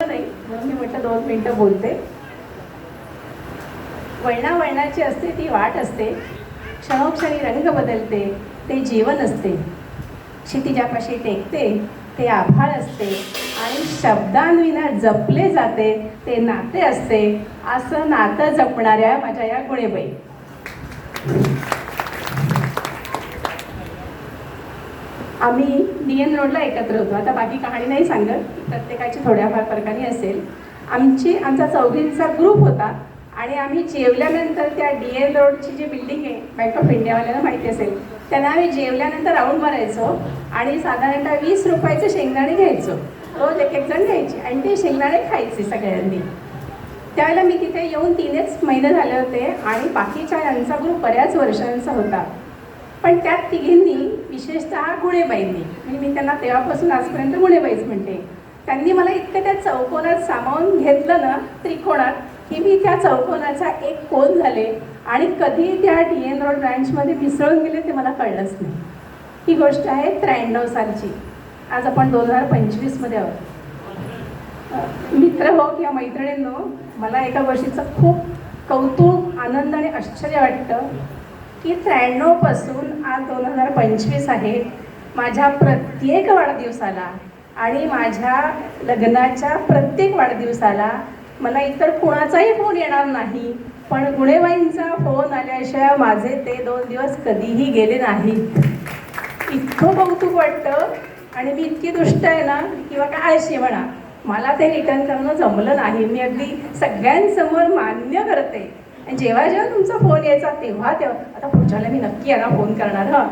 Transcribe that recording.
नाही म्हणून मी म्हटलं 2 मिनिटं बोलते. वळणावळणाची असते ती वाट असते, क्षणोक्षणी रंग बदलते ते जीवन असते, क्षितिजापाशी टेकते ते आभाळ असते आणि शब्दांविना जपले जाते ते नाते असते. असं नातं जपणाऱ्या माझ्या या गुणेबाई. आम्ही DN रोडला एकत्र होतो. आता बाकी कहाणी नाही सांगत, प्रत्येकाची थोड्याफार फरकाने असेल. आमचा चौघींचा ग्रुप होता आणि आम्ही जेवल्यानंतर त्या DN रोडची जी बिल्डिंग आहे, बँक ऑफ इंडियावाल्याला माहिती असेल, त्यांना आम्ही जेवल्यानंतर राऊंड मारायचो आणि साधारणतः 20 रुपयाचे शेंगदाणे घ्यायचो. रोज एक जण घ्यायचे आणि ते शेंगदाणे खायचे सगळ्यांनी. त्यावेळेला मी तिथे येऊन 3च महिने झाले होते आणि बाकीच्या यांचा ग्रुप बऱ्याच वर्षांचा होता. पण त्यात तिघींनी, विशेषतः गुणेबाईंनी, म्हणजे मी त्यांना तेव्हापासून आजपर्यंत गुणेबाईच म्हणते, त्यांनी मला इतकं त्या चौकोनात सामावून घेतलं ना, त्रिकोणात, की मी त्या चौकोनाचा एक कोन झाले आणि कधी त्या DN रोड ब्रँचमध्ये मिसळून गेले ते मला कळलंच नाही. ही गोष्ट आहे 93 सालची. आज आपण 2025मध्ये आहोत. मित्र हो किंवा मैत्रिणींनो, मला एका गोष्टीचं खूप कौतुक, आनंद आणि आश्चर्य वाटतं की 93 पासून आज 2025 आहे. माझ्या प्रत्येक वाढदिवसाला आणि माझ्या लग्नाच्या प्रत्येक वाढदिवसाला मला इतर कोणाचाही फोन येणार नाही, पण गुणेबाईंचा फोन आल्याशिवाय माझे ते 2 दिवस कधीही गेले नाहीत. इतकं कौतुक वाटतं. आणि मी इतकी दुष्ट आहे ना, किंवा काय अशी म्हणा, मला ते रिटर्न करणं जमलं नाही. मी अगदी सगळ्यांसमोर मान्य करते. आणि जेव्हा जेव्हा तुमचा फोन यायचा तेव्हा आता पुढच्याला मी नक्की यांना फोन करणार. हं